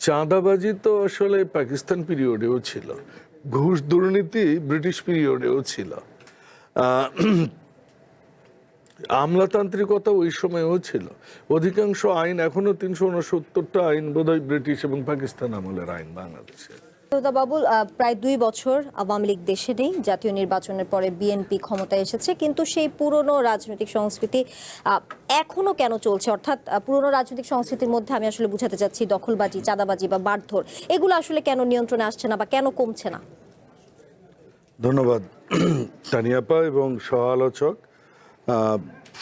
চাঁদাবাজি তো আসলে পাকিস্তান পিরিয়ডেও ছিল, ঘুষ দুর্নীতি ব্রিটিশ পিরিয়ডেও ছিল, আহ, আমলাতান্ত্রিকতা ওই সময়েও ছিল। অধিকাংশ আইন এখনো ৩৬৯টা আইন বোধহয় ব্রিটিশ এবং পাকিস্তান আমলের আইন বাংলাদেশে। বাবুল, প্রায় ২ বছর আওয়ামী লীগ দেশে নেই। জাতীয় নির্বাচনের পরে বিএনপি ক্ষমতায় এসেছে, কিন্তু সেই পুরনো রাজনৈতিক সংস্কৃতি এখনো কেন চলছে? অর্থাৎ পুরনো রাজনৈতিক সংস্কৃতির মধ্যে আমি আসলে বুঝাতে চাচ্ছি দখলবাজি, চাঁদাবাজি বা মারধর, এগুলো আসলে কেন নিয়ন্ত্রণে আসছে না বা কেন কমছে না? ধন্যবাদ তানিয়াপা এবং সহ আলোচক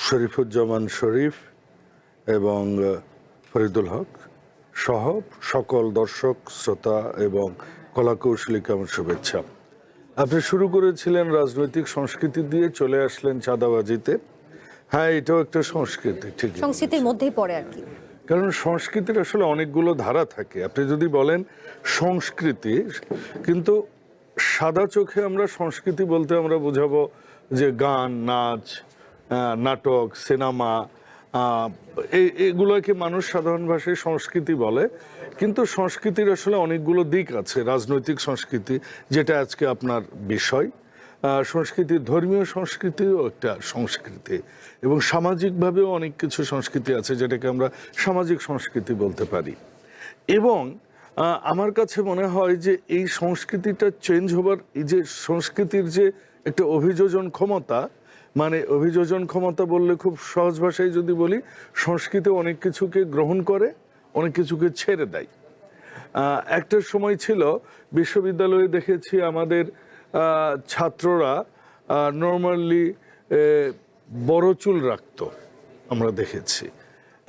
শরীফুজ্জামান শরীফ এবং ফরিদুল হক সহ সকল দর্শক শ্রোতা এবং কলাকৌশলীকে আমার শুভেচ্ছা। আপনি শুরু করেছিলেন রাজনৈতিক সংস্কৃতি দিয়ে, চলে আসলেন চাঁদাবাজিতে। হ্যাঁ, এটাও একটা সংস্কৃতি, ঠিক সংস্কৃতির মধ্যেই পড়ে আর কি। কারণ সংস্কৃতির আসলে অনেকগুলো ধারা থাকে। আপনি যদি বলেন সংস্কৃতি, কিন্তু সাদা চোখে আমরা সংস্কৃতি বলতে আমরা বোঝাবো যে গান, নাচ, নাটক, সিনেমা, এগুলোকে মানুষ সাধারণ ভাষায় সংস্কৃতি বলে। কিন্তু সংস্কৃতির আসলে অনেকগুলো দিক আছে। রাজনৈতিক সংস্কৃতি, যেটা আজকে আপনার বিষয়, সংস্কৃতি, ধর্মীয় সংস্কৃতিও একটা সংস্কৃতি, এবং সামাজিকভাবেও অনেক কিছু সংস্কৃতি আছে যেটাকে আমরা সামাজিক সংস্কৃতি বলতে পারি। এবং আমার কাছে মনে হয় যে এই সংস্কৃতিটা চেঞ্জ হবার, এই যে সংস্কৃতির যে একটা অভিযোজন ক্ষমতা, মানে অভিযোজন ক্ষমতা বললে খুব সহজ ভাষায় যদি বলি, সংস্কৃতি অনেক কিছুকে গ্রহণ করে, অনেক কিছুকে ছেড়ে দেয়। একটা সময় ছিল বিশ্ববিদ্যালয়ে দেখেছি আমাদের ছাত্ররা নর্মালি বড় চুল রাখতো, আমরা দেখেছি।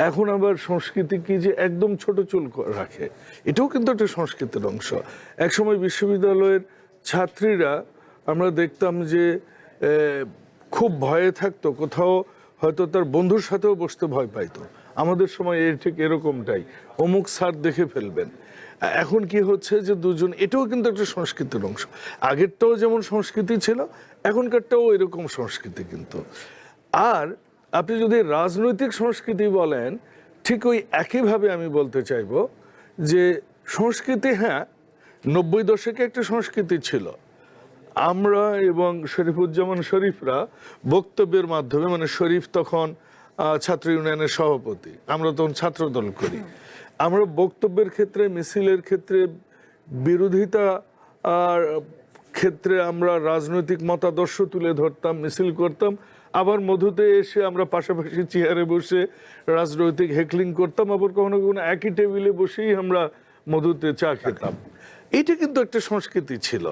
এখন আবার সংস্কৃতি কি যে একদম ছোট চুল রাখে, এটাও কিন্তু একটা সংস্কৃতির অংশ। একসময় বিশ্ববিদ্যালয়ের ছাত্রীরা আমরা দেখতাম যে খুব ভয়ে থাকতো, কোথাও হয়তো তার বন্ধুর সাথেও বসতে ভয় পাইতো। আমাদের সময় ঠিক এরকমটাই, অমুক স্যার দেখে ফেলবেন। এখন কি হচ্ছে যে দুজন, এটাও কিন্তু একটা সংস্কৃতির অংশ। আগেরটাও যেমন সংস্কৃতি ছিল, এখনকারটাও এরকম সংস্কৃতি কিন্তু। আর আপনি যদি রাজনৈতিক সংস্কৃতি বলেন, ঠিক ওই একইভাবে আমি বলতে চাইব যে সংস্কৃতি, হ্যাঁ, ৯০ দশকে একটা সংস্কৃতি ছিল। আমরা এবং শরীফুজ্জামান শরীফরা বক্তব্যের মাধ্যমে, মানে শরীফ তখন ছাত্র ইউনিয়নের সভাপতি, আমরা তখন ছাত্রদল করি, আমরা বক্তব্যের ক্ষেত্রে, মিছিলের ক্ষেত্রে, বিরোধিতা আর ক্ষেত্রে আমরা রাজনৈতিক মতাদর্শ তুলে ধরতাম, মিছিল করতাম। আবার মধুতে এসে আমরা পাশাপাশি চেয়ারে বসে রাজনৈতিক হেকলিং করতাম, আবার কখনো কখনো একই টেবিলে বসেই আমরা মধুতে চা খেতাম। এটা কিন্তু একটা সংস্কৃতি ছিল।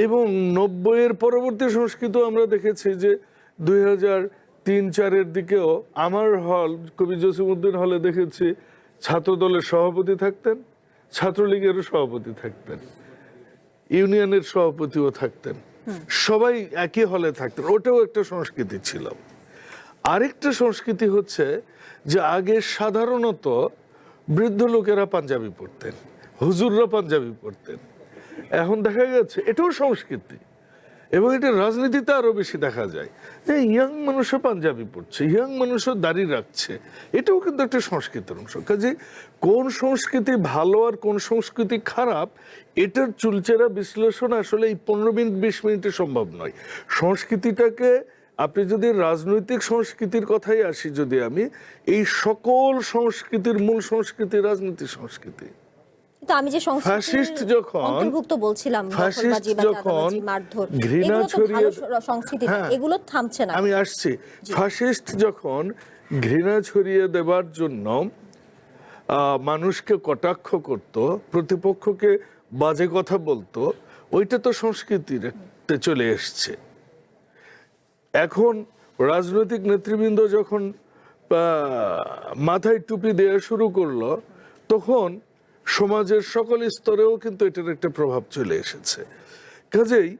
এবং ৯০-এর পরবর্তী সংস্কৃতি আমরা দেখেছি যে ২০০৩-০৪-এর দিকেও আমার হল, কবি জসিমউদ্দিন হলে দেখেছি ছাত্রদলের সভাপতি থাকতেন, ছাত্রলীগেরও সভাপতি থাকতেন, ইউনিয়নের সভাপতিও থাকতেন, সবাই একই হলে থাকতেন। ওটাও একটা সংস্কৃতি ছিল। আরেকটা সংস্কৃতি হচ্ছে যে আগে সাধারণত বৃদ্ধ লোকেরা পাঞ্জাবি পরতেন, হুজুররা পাঞ্জাবি পরতেন। এখন দেখা গেছে এটাও সংস্কৃতি, এবং এটা রাজনীতিতে আরো বেশি দেখা যায় যে ইয়াং মানুষও পাঞ্জাবি পড়ছে, ইয়াং মানুষও দাড়ি রাখছে। এটাও কিন্তু একটা সংস্কৃতির অংশ। কাজে কোন সংস্কৃতি ভালো আর কোন সংস্কৃতি খারাপ, এটার চুলচেরা বিশ্লেষণ আসলে এই ১৫ মিনিট ২০ মিনিটে সম্ভব নয়। সংস্কৃতিটাকে আপনি যদি রাজনৈতিক সংস্কৃতির কথাই আসি, যদি আমি, এই সকল সংস্কৃতির মূল সংস্কৃতি রাজনীতি সংস্কৃতি। তো আমি যে ফ্যাসিস্ট যখন অন্তর্ভুক্ত বলছিলাম, ফ্যাসিস্ট যখন ঘৃণা ছড়িয়ে, সংস্কৃতি এগুলো থামছে না। আমি আসছি, ফ্যাসিস্ট যখন ঘৃণা ছড়িয়ে দেবার জন্য মানুষকে কটাক্ষ করত, প্রতিপক্ষকে বাজে কথা বলতো, ওইটা তো সংস্কৃতিতে চলে এসছে। এখন রাজনৈতিক নেতৃবৃন্দ যখন মাথায় টুপি দেওয়া শুরু করলো, তখন সমাজের সকল স্তরেও কিন্তু এটার একটা প্রভাব চলে এসেছে। কাজেই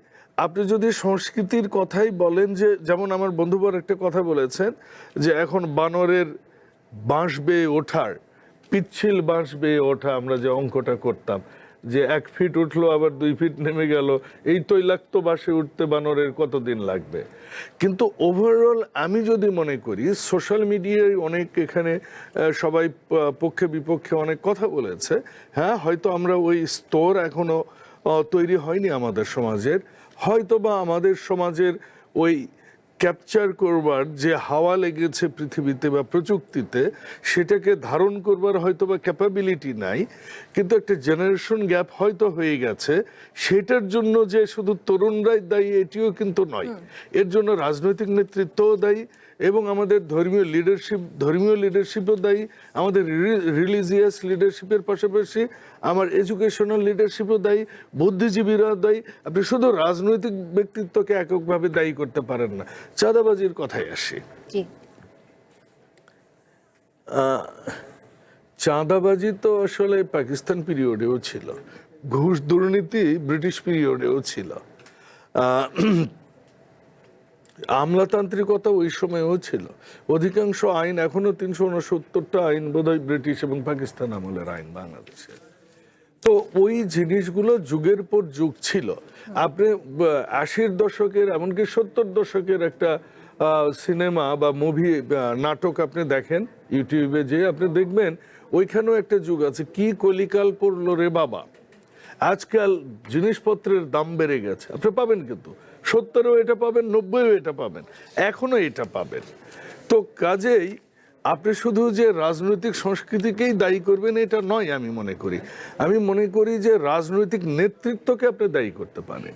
আপনি যদি সংস্কৃতির কথাই বলেন, যে যেমন আমার বন্ধুবর একটা কথা বলেছেন যে এখন বানরের বাঁশ বেয়ে ওঠার, পিচ্ছিল বাঁশ বেয়ে ওঠা, আমরা যে অঙ্কটা করতাম, যে 1 ফিট উঠলো আবার 2 ফিট নেমে গেল, এই তৈলাক্ত বাসে উঠতে বানরের কতদিন লাগবে। কিন্তু ওভারঅল আমি যদি মনে করি সোশ্যাল মিডিয়ায় অনেক এখানে সবাই পক্ষে বিপক্ষে অনেক কথা বলেছে। হ্যাঁ, হয়তো আমরা ওই স্তর এখনো তৈরি হয়নি আমাদের সমাজের, হয়তো বা আমাদের সমাজের ওই ক্যাপচার করবার যে হাওয়া লেগেছে পৃথিবীতে বা প্রযুক্তিতে, সেটাকে ধারণ করবার হয়তো বা ক্যাপাবিলিটি নাই। কিন্তু একটা জেনারেশন গ্যাপ হয়তো হয়ে গেছে। সেটার জন্য যে শুধু তরুণরাই দায়ী এটিও কিন্তু নয়, এর জন্য রাজনৈতিক নেতৃত্বও দায়ী এবং আমাদের ধর্মীয় লিডারশিপও দায়ী, আমাদের রিলিজিয়াস লিডারশিপের পাশাপাশি আমার এডুকেশনাল লিডারশিপও দায়ী, বুদ্ধিজীবীরা দায়ী। আপনি শুধু রাজনৈতিক ব্যক্তিত্বকে এককভাবে দায়ী করতে পারেন না। চাঁদাবাজির কথায় আসি। জি। চাঁদাবাজি তো আসলে পাকিস্তান পিরিয়ডেও ছিল, ঘুষ দুর্নীতি ব্রিটিশ পিরিয়ডেও ছিল, আমলাতান্ত্রিকতা ওই সময়েও ছিল। অধিকাংশ আইন, এখনো 369টা আইন বোধহয় ব্রিটিশ এবং পাকিস্তান আমলের আইন বাংলাদেশে। তো ওই জিনিসগুলো যুগের পর যুগ ছিল। আপনি 80-র দশকের এমনকি 70-র দশকের একটা সিনেমা বা মুভি নাটক আপনি দেখেন ইউটিউবে, যে আপনি দেখবেন ওইখানেও একটা যুগ আছে, কি কলিকাল পড়লো রে বাবা। আজকাল জিনিসপত্রের দাম বেড়ে গেছে, আপনি পাবেন কিন্তু 70-এও এটা পাবেন, 90-এও এটা পাবেন, এখনো এটা পাবেন। তো কাজেই আপনি শুধু যে রাজনৈতিক সংস্কৃতিকেই দায়ী করবেন এটা নয়। আমি মনে করি যে রাজনৈতিক নেতৃত্বকে আপনি দায়ী করতে পারেন।